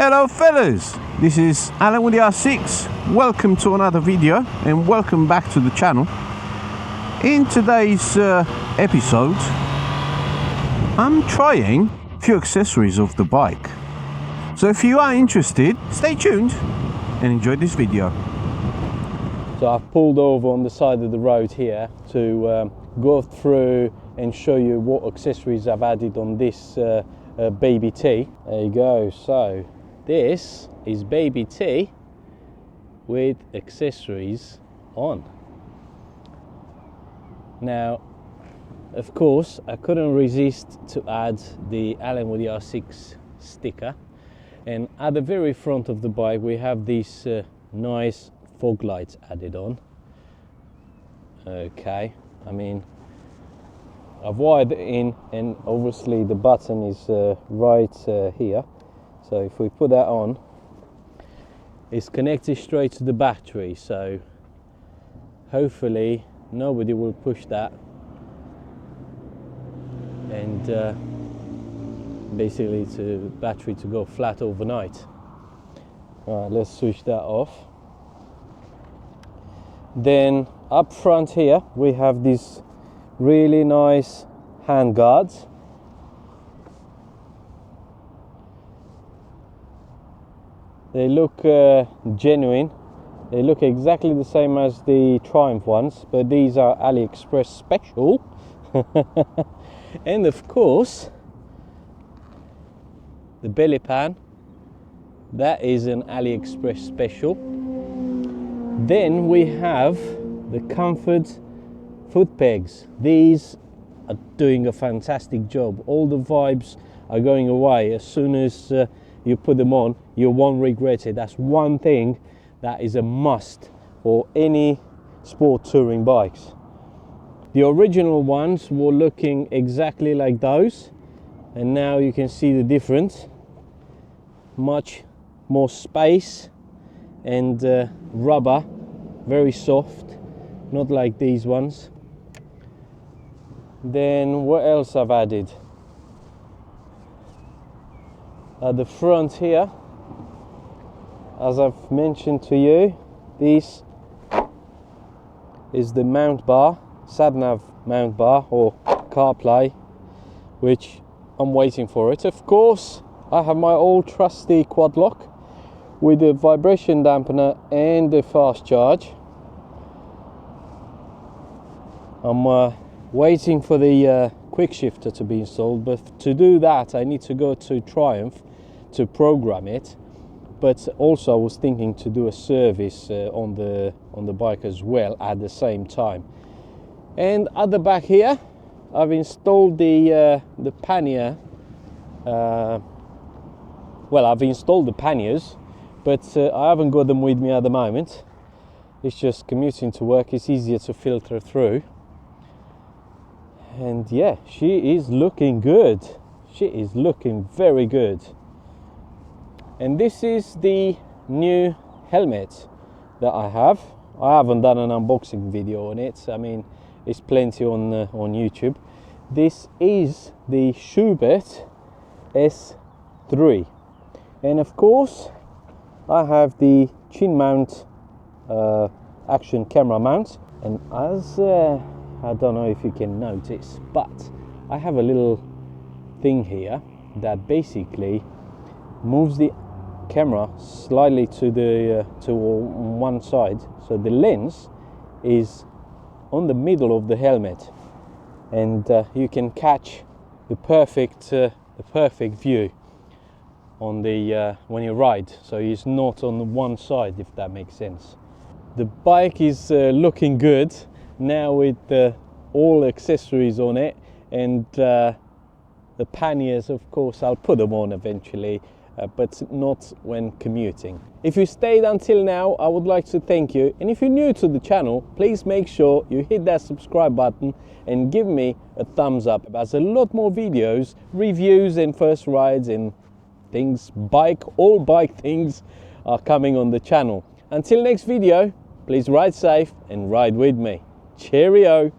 Hello fellas, this is Alin with the R6. Welcome to another video and welcome back to the channel. In today's episode, I'm trying a few accessories of the bike. So if you are interested, stay tuned and enjoy this video. So I've pulled over on the side of the road here to go through and show you what accessories I've added on this baby T. There you go. So this is baby T with accessories on. Now, of course, I couldn't resist to add the Alin with the R6 sticker, and at the very front of the bike we have these nice fog lights added on. Okay, I mean, I've wired it in, and obviously the button is right here. So if we put that on, it's connected straight to the battery, so hopefully nobody will push that and basically to battery to go flat overnight. All right, let's switch that off. Then up front here we have these really nice hand guards. They look genuine. They look exactly the same as the Triumph ones, but these are AliExpress special. And of course, the belly pan, that is an AliExpress special. Then we have the Comfort foot pegs. These are doing a fantastic job. All the vibes are going away as soon as you put them on. You won't regret it. That's one thing that is a must for any sport touring bikes. The original ones were looking exactly like those, and now you can see the difference. Much more space and rubber, very soft, not like these ones. Then what else I've added? At the front here, as I've mentioned to you, this is the mount bar, sat-nav mount bar or Carplay, which I'm waiting for it. Of course, I have my old trusty quad lock with the vibration dampener and the fast charge. I'm waiting for the quick shifter to be installed, but to do that I need to go to Triumph to program it. But also I was thinking to do a service on the bike as well at the same time. And at the back here I've installed the pannier. Well, I've installed the panniers, but I haven't got them with me at the moment. It's just commuting to work, it's easier to filter through. And yeah, she is looking good. She is looking very good. And this is the new helmet that I have. I haven't done an unboxing video on it. I mean, it's plenty on YouTube. This is the Schubert S3. And of course, I have the chin mount action camera mount. And as I don't know if you can notice, but I have a little thing here that basically moves the camera slightly to the to one side, so the lens is on the middle of the helmet, and you can catch the perfect view on the when you ride. So it's not on the one side, if that makes sense. The bike is looking good now with all accessories on it, and the panniers, of course, I'll put them on eventually, but not when commuting. If you stayed until now, I would like to thank you, and if you're new to the channel, please make sure you hit that subscribe button and give me a thumbs up. There's a lot more videos, reviews and first rides and things, all bike things are coming on the channel. Until next video, please ride safe and ride with me. Cheerio!